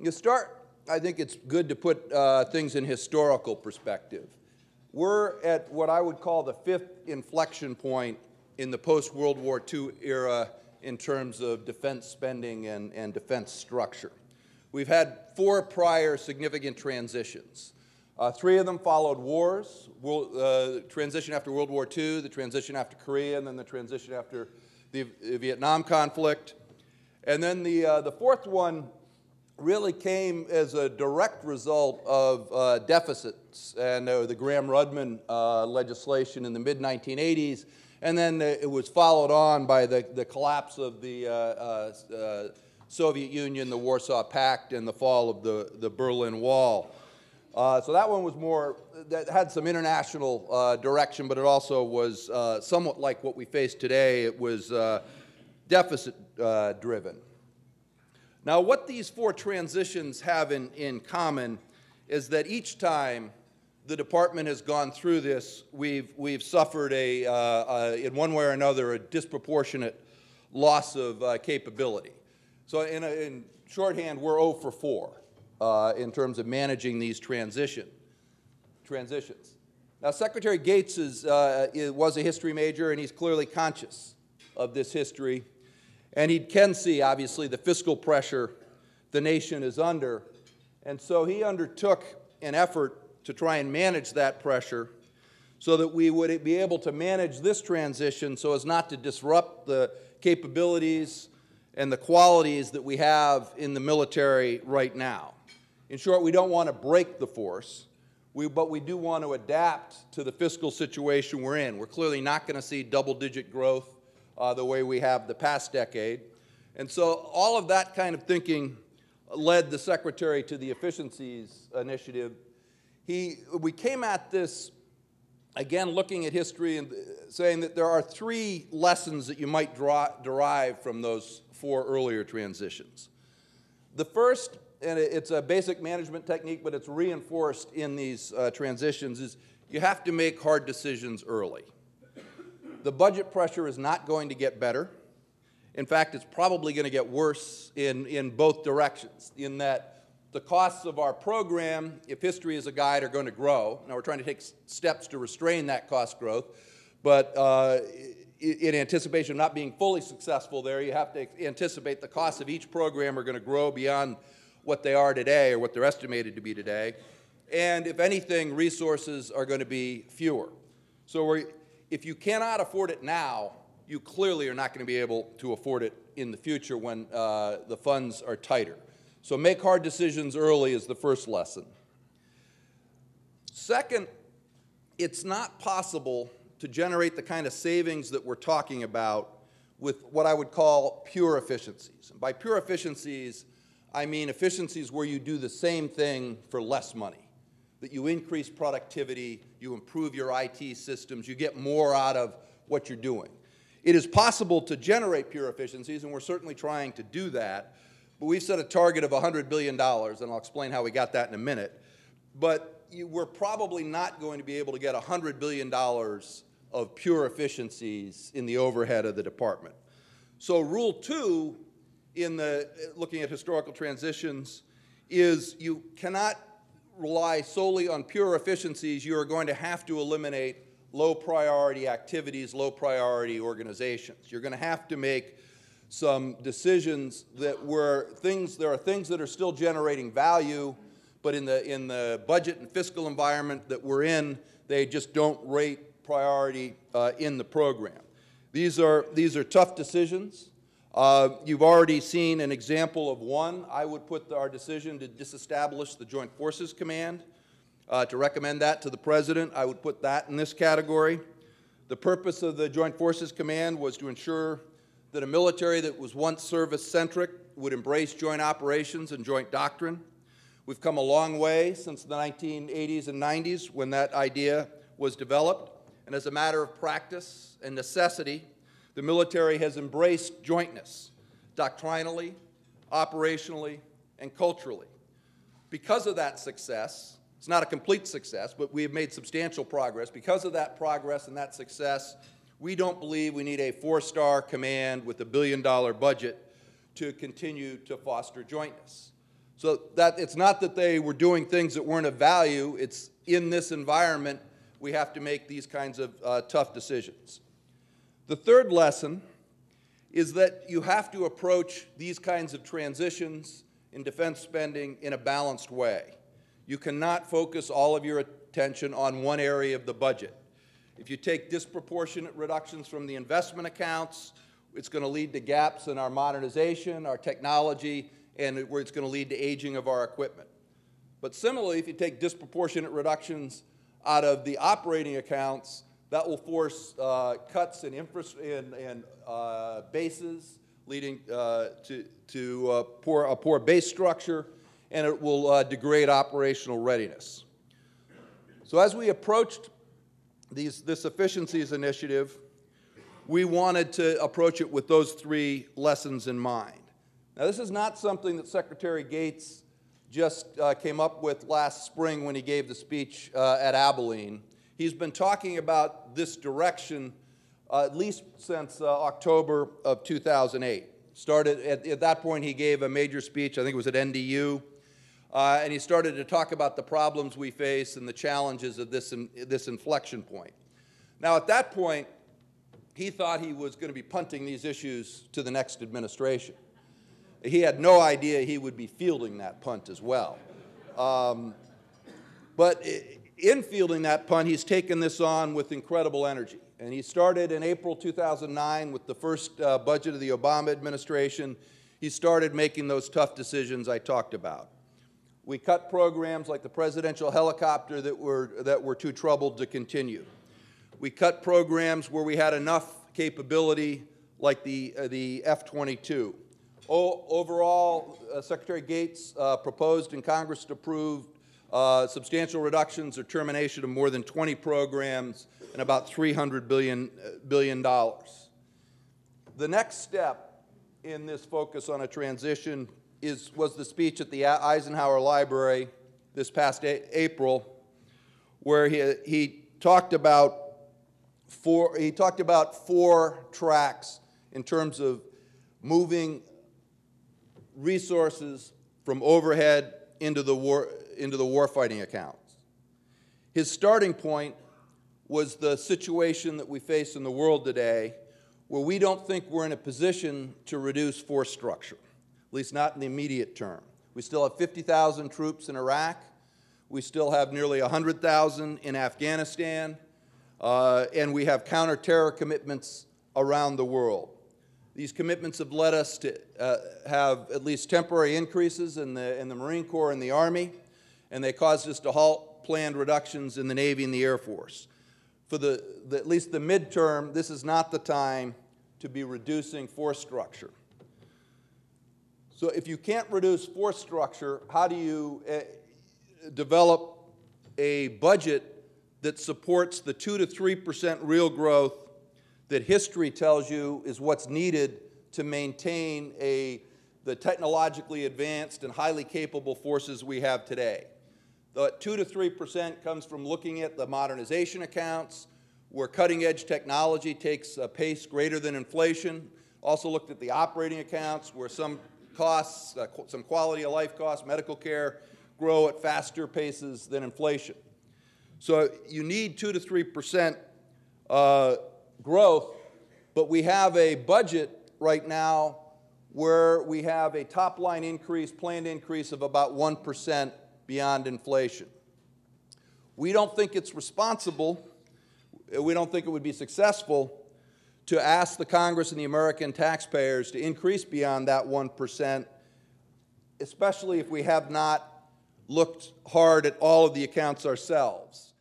You start, I think it's good to put things in historical perspective. We're at what I would call the fifth inflection point in the post-World War II era in terms of defense spending and defense structure. We've had 4 prior significant transitions. 3 of them followed wars, the transition after World War II, the transition after Korea, and then the transition after the Vietnam conflict. And then the 4th one really came as a direct result of deficits and the Gramm-Rudman legislation in the mid-1980s, and then it was followed on by the collapse of the Soviet Union, the Warsaw Pact, and the fall of the Berlin Wall. So that one was more, that had some international direction, but it also was somewhat like what we face today. It was deficit driven. Now, what these 4 transitions have in common is that each time the department has gone through this, we've suffered in one way or another, a disproportionate loss of capability. So in shorthand, we're 0 for 4 in terms of managing these transitions. Now, Secretary Gates was a history major, and he's clearly conscious of this history. And he can see, obviously, the fiscal pressure the nation is under. And so he undertook an effort to try and manage that pressure so that we would be able to manage this transition so as not to disrupt the capabilities and the qualities that we have in the military right now. In short, we don't want to break the force, but we do want to adapt to the fiscal situation we're in. We're clearly not going to see double-digit growth the way we have the past decade. And so all of that kind of thinking led the Secretary to the Efficiencies Initiative. We came at this, again, looking at history and saying that there are 3 lessons that you might derive from those 4 earlier transitions. The first, and it's a basic management technique, but it's reinforced in these transitions, is you have to make hard decisions early. The budget pressure is not going to get better. In fact, it's probably going to get worse in both directions, in that the costs of our program, if history is a guide, are going to grow. Now, we're trying to take steps to restrain that cost growth, but in anticipation of not being fully successful there, you have to anticipate the costs of each program are going to grow beyond what they are today or what they're estimated to be today. And if anything, resources are going to be fewer. So if you cannot afford it now, you clearly are not going to be able to afford it in the future when the funds are tighter. So make hard decisions early is the first lesson. Second, it's not possible to generate the kind of savings that we're talking about with what I would call pure efficiencies. And by pure efficiencies, I mean efficiencies where you do the same thing for less money, that you increase productivity, you improve your IT systems, you get more out of what you're doing. It is possible to generate pure efficiencies, and we're certainly trying to do that, but we've set a target of $100 billion, and I'll explain how we got that in a minute. But we're probably not going to be able to get $100 billion of pure efficiencies in the overhead of the department. So Rule 2 in looking at historical transitions is you cannot rely solely on pure efficiencies. You are going to have to eliminate low-priority activities, low-priority organizations. You're going to have to make some decisions that there are things that are still generating value, but in the budget and fiscal environment that we're in, they just don't rate priority in the program. These are tough decisions. You've already seen an example of one. I would put our decision to disestablish the Joint Forces Command, to recommend that to the President. I would put that in this category. The purpose of the Joint Forces Command was to ensure that a military that was once service-centric would embrace joint operations and joint doctrine. We've come a long way since the 1980s and 90s when that idea was developed. And as a matter of practice and necessity, the military has embraced jointness doctrinally, operationally, and culturally. Because of that success, it's not a complete success, but we have made substantial progress. Because of that progress and that success, we don't believe we need a 4-star command with $1 billion budget to continue to foster jointness. So that it's not that they were doing things that weren't of value, it's in this environment we have to make these kinds of tough decisions. The third lesson is that you have to approach these kinds of transitions in defense spending in a balanced way. You cannot focus all of your attention on one area of the budget. If you take disproportionate reductions from the investment accounts, it's going to lead to gaps in our modernization, our technology, and it's going to lead to aging of our equipment. But similarly, if you take disproportionate reductions out of the operating accounts, that will force cuts in bases, leading to a poor base structure, and it will degrade operational readiness. So as we approached this efficiencies initiative, we wanted to approach it with those three lessons in mind. Now, this is not something that Secretary Gates just came up with last spring when he gave the speech at Abilene. He's been talking about this direction at least since October of 2008. At that point, he gave a major speech, I think it was at NDU, and he started to talk about the problems we face and the challenges of this inflection point. Now, at that point, he thought he was going to be punting these issues to the next administration. He had no idea he would be fielding that punt as well. But in fielding that punt, he's taken this on with incredible energy. And he started in April 2009 with the first budget of the Obama administration. He started making those tough decisions I talked about. We cut programs like the presidential helicopter that were too troubled to continue. We cut programs where we had enough capability, like the F-22. Overall, Secretary Gates proposed and Congress approved substantial reductions or termination of more than 20 programs and about $300 billion. The next step in this focus on a transition was the speech at the Eisenhower Library this past April, where he talked about four tracks in terms of moving resources from overhead into the warfighting accounts. His starting point was the situation that we face in the world today, where we don't think we're in a position to reduce force structure, at least not in the immediate term. We still have 50,000 troops in Iraq. We still have nearly 100,000 in Afghanistan, and we have counter-terror commitments around the world. These commitments have led us to have at least temporary increases in the Marine Corps and the Army, and they caused us to halt planned reductions in the Navy and the Air Force. For at least the midterm, this is not the time to be reducing force structure. So if you can't reduce force structure, how do you develop a budget that supports the 2 to 3% real growth that history tells you is what's needed to maintain the technologically advanced and highly capable forces we have today? The 2 to 3% comes from looking at the modernization accounts, where cutting-edge technology takes a pace greater than inflation. Also looked at the operating accounts, where some costs, some quality of life costs, medical care, grow at faster paces than inflation. So you need 2 to 3% growth, but we have a budget right now where we have a top-line increase, planned increase of about 1% beyond inflation. We don't think it's responsible, we don't think it would be successful to ask the Congress and the American taxpayers to increase beyond that 1%, especially if we have not looked hard at all of the accounts ourselves.